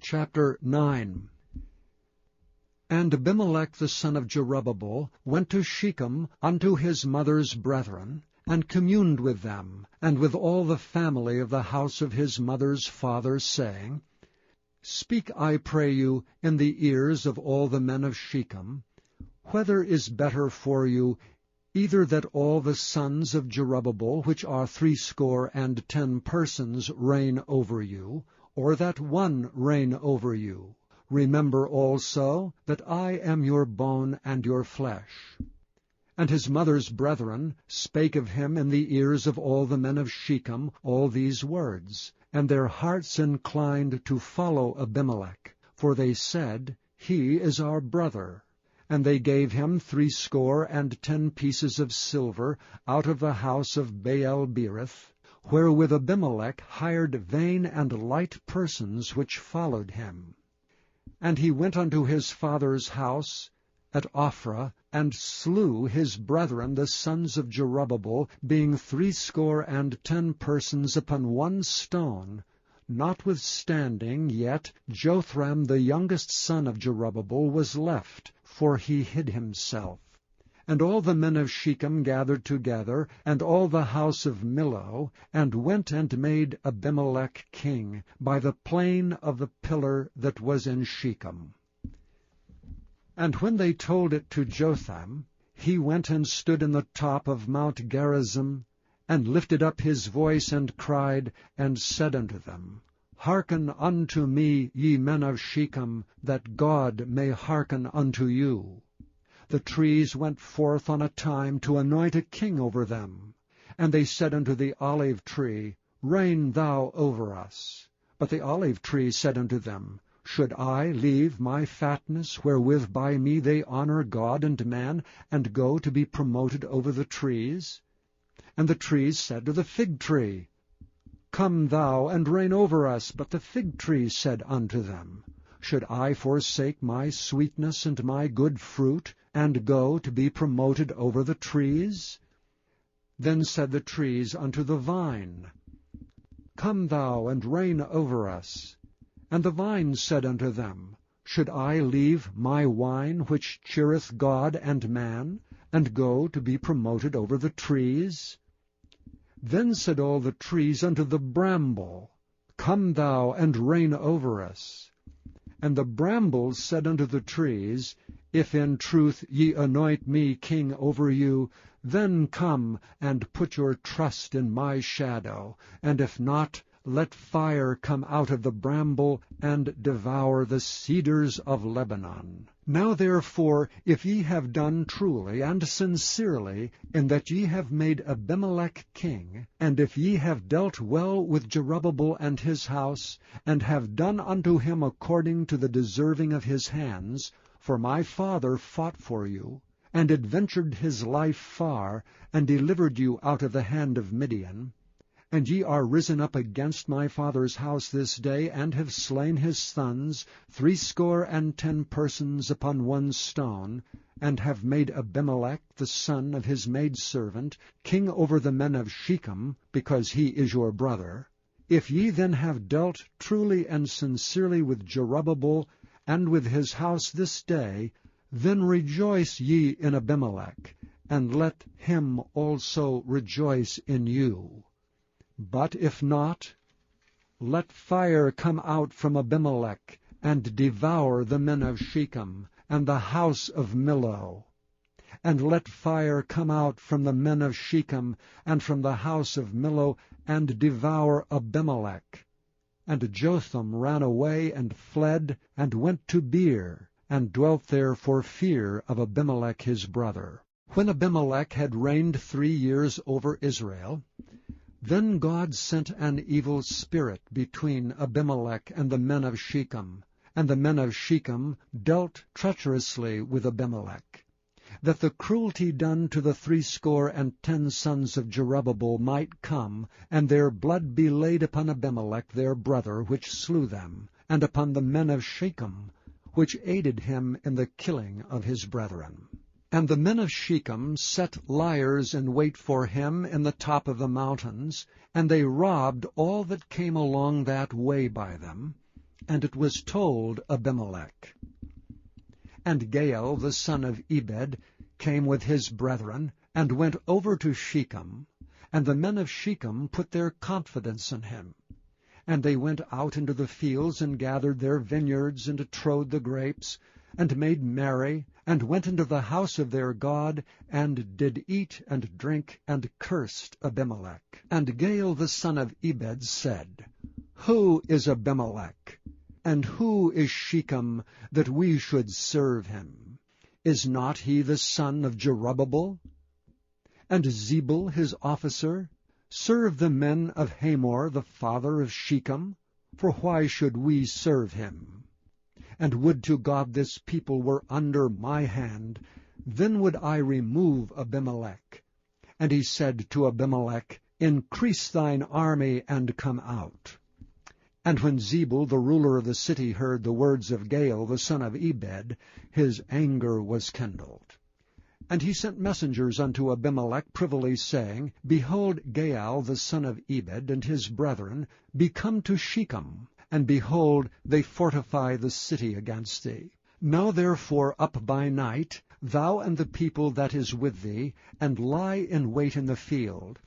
Chapter 9. And Abimelech the son of Jerubbaal went to Shechem unto his mother's brethren, and communed with them, and with all the family of the house of his mother's father, saying, Speak, I pray you, in the ears of all the men of Shechem, whether is better for you, either that all the sons of Jerubbaal, which are 70 persons, reign over you, or that one reign over you. Remember also that I am your bone and your flesh. And his mother's brethren spake of him in the ears of all the men of Shechem all these words, and their hearts inclined to follow Abimelech, for they said, He is our brother. And they gave him 70 pieces of silver out of the house of Baal-berith, wherewith Abimelech hired vain and light persons which followed him. And he went unto his father's house at Ophrah, and slew his brethren the sons of Jerubbaal, being 70 persons upon one stone. Notwithstanding yet Jotham the youngest son of Jerubbaal was left, for he hid himself. And all the men of Shechem gathered together, and all the house of Millo, and went and made Abimelech king, by the plain of the pillar that was in Shechem. And when they told it to Jotham, he went and stood in the top of Mount Gerizim, and lifted up his voice, and cried, and said unto them, Hearken unto me, ye men of Shechem, that God may hearken unto you. The trees went forth on a time to anoint a king over them. And they said unto the olive tree, Reign thou over us. But the olive tree said unto them, Should I leave my fatness, wherewith by me they honor God and man, and go to be promoted over the trees? And the trees said to the fig tree, Come thou and reign over us. But the fig tree said unto them, Should I forsake my sweetness and my good fruit, and go to be promoted over the trees? Then said the trees unto the vine, Come thou and reign over us. And the vine said unto them, Should I leave my wine, which cheereth God and man, and go to be promoted over the trees? Then said all the trees unto the bramble, Come thou and reign over us. And the brambles said unto the trees, If in truth ye anoint me king over you, then come and put your trust in my shadow, and if not, let fire come out of the bramble, and devour the cedars of Lebanon. Now therefore, if ye have done truly and sincerely, in that ye have made Abimelech king, and if ye have dealt well with Jerubbaal and his house, and have done unto him according to the deserving of his hands, for my father fought for you, and adventured his life far, and delivered you out of the hand of Midian, and ye are risen up against my father's house this day, and have slain his sons, 70 persons upon one stone, and have made Abimelech the son of his maidservant king over the men of Shechem, because he is your brother. If ye then have dealt truly and sincerely with Jerubbaal and with his house this day, then rejoice ye in Abimelech, and let him also rejoice in you. But if not, let fire come out from Abimelech, and devour the men of Shechem, and the house of Millo. And let fire come out from the men of Shechem, and from the house of Millo, and devour Abimelech. And Jotham ran away, and fled, and went to Beer, and dwelt there for fear of Abimelech his brother. When Abimelech had reigned 3 years over Israel, then God sent an evil spirit between Abimelech and the men of Shechem, and the men of Shechem dealt treacherously with Abimelech, that the cruelty done to the 70 sons of Jerubbaal might come, and their blood be laid upon Abimelech their brother, which slew them, and upon the men of Shechem, which aided him in the killing of his brethren. And the men of Shechem set liers in wait for him in the top of the mountains, and they robbed all that came along that way by them, And it was told Abimelech. And Gaal the son of Ebed came with his brethren, and went over to Shechem, and the men of Shechem put their confidence in him. And they went out into the fields, and gathered their vineyards, and trode the grapes, and made merry, and went into the house of their God, and did eat and drink, and cursed Abimelech. And Gaal the son of Ebed said, Who is Abimelech? And who is Shechem, that we should serve him? Is not he the son of Jerubbaal? And Zebul his officer? Serve the men of Hamor the father of Shechem? For why should we serve him? And would to God this people were under my hand, then would I remove Abimelech. And he said to Abimelech, Increase thine army, and come out. And when Zebul the ruler of the city heard the words of Gaal the son of Ebed, his anger was kindled. And he sent messengers unto Abimelech privily, saying, Behold, Gaal the son of Ebed and his brethren be come to Shechem, and behold, they fortify the city against thee. Now therefore up by night, thou and the people that is with thee, and lie in wait in the field.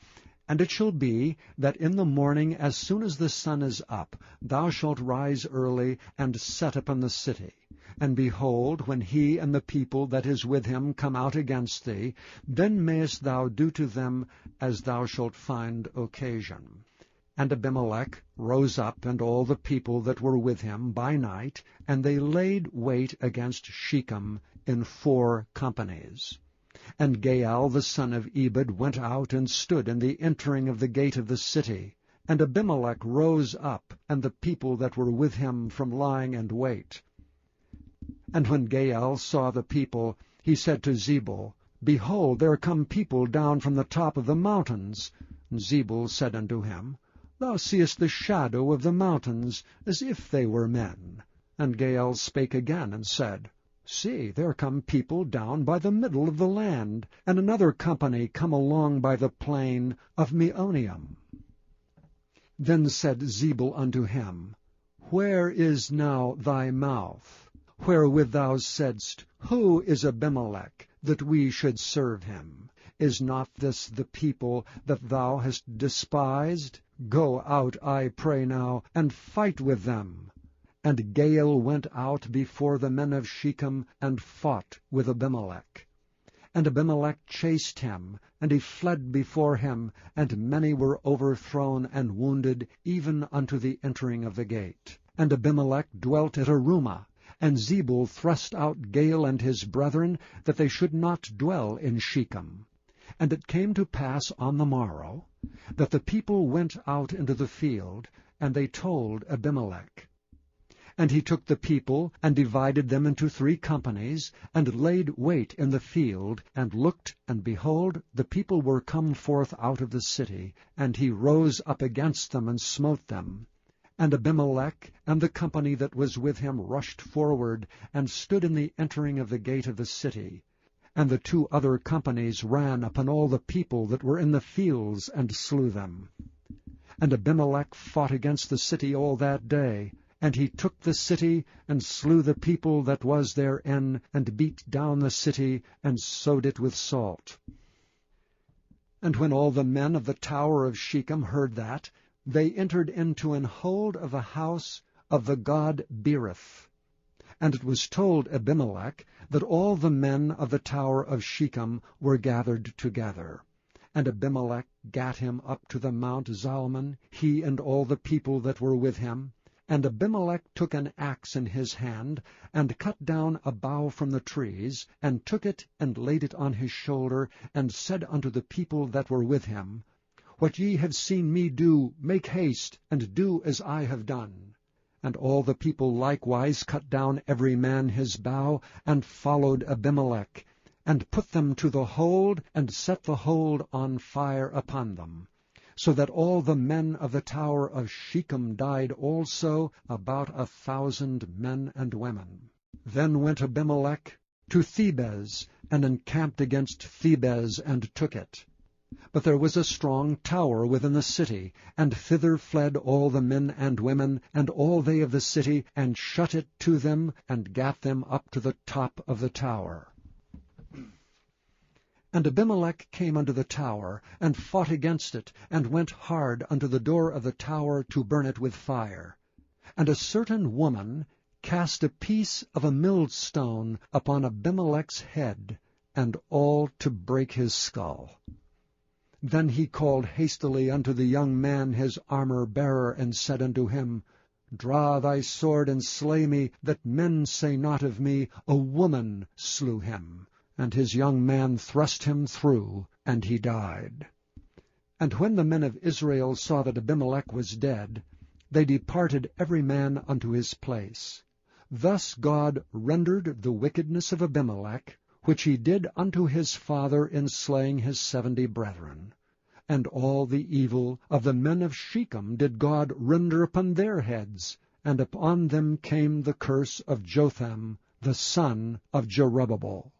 And it shall be, that in the morning, as soon as the sun is up, thou shalt rise early, and set upon the city. And behold, when he and the people that is with him come out against thee, then mayest thou do to them as thou shalt find occasion. And Abimelech rose up, and all the people that were with him by night, and they laid wait against Shechem in 4 companies. And Gaal the son of Ebed went out and stood in the entering of the gate of the city. And Abimelech rose up, and the people that were with him from lying in wait. And when Gaal saw the people, he said to Zebul, Behold, there come people down from the top of the mountains. And Zebul said unto him, Thou seest the shadow of the mountains, as if they were men. And Gaal spake again, and said, See, there come people down by the middle of the land, and another company come along by the plain of Meonium. Then said Zebul unto him, Where is now thy mouth, wherewith thou saidst, Who is Abimelech, that we should serve him? Is not this the people that thou hast despised? Go out, I pray now, and fight with them. And Gaal went out before the men of Shechem, and fought with Abimelech. And Abimelech chased him, and he fled before him, and many were overthrown and wounded, even unto the entering of the gate. And Abimelech dwelt at Arumah, and Zebul thrust out Gaal and his brethren, that they should not dwell in Shechem. And it came to pass on the morrow, that the people went out into the field, and they told Abimelech. And he took the people, and divided them into 3 companies, and laid wait in the field, and looked, and behold, the people were come forth out of the city, and he rose up against them, and smote them. And Abimelech and the company that was with him rushed forward, and stood in the entering of the gate of the city. And the 2 other companies ran upon all the people that were in the fields, and slew them. And Abimelech fought against the city all that day, and he took the city, and slew the people that was therein, and beat down the city, and sowed it with salt. And when all the men of the tower of Shechem heard that, they entered into an hold of the house of the god Berith. And it was told Abimelech that all the men of the tower of Shechem were gathered together. And Abimelech gat him up to the Mount Zalmon, he and all the people that were with him. And Abimelech took an axe in his hand, and cut down a bough from the trees, and took it, and laid it on his shoulder, and said unto the people that were with him, What ye have seen me do, make haste, and do as I have done. And all the people likewise cut down every man his bough, and followed Abimelech, and put them to the hold, and set the hold on fire upon them. So that all the men of the tower of Shechem died also, about 1,000 men and women. Then went Abimelech to Thebez, and encamped against Thebez, and took it. But there was a strong tower within the city, and thither fled all the men and women, and all they of the city, and shut it to them, and gat them up to the top of the tower. And Abimelech came unto the tower, and fought against it, and went hard unto the door of the tower to burn it with fire. And a certain woman cast a piece of a millstone upon Abimelech's head, and all to break his skull. Then he called hastily unto the young man his armor-bearer, and said unto him, Draw thy sword, and slay me, that men say not of me, A woman slew him. And his young man thrust him through, and he died. And when the men of Israel saw that Abimelech was dead, they departed every man unto his place. Thus God rendered the wickedness of Abimelech, which he did unto his father in slaying his 70 brethren. And all the evil of the men of Shechem did God render upon their heads, and upon them came the curse of Jotham, the son of Jerubbaal.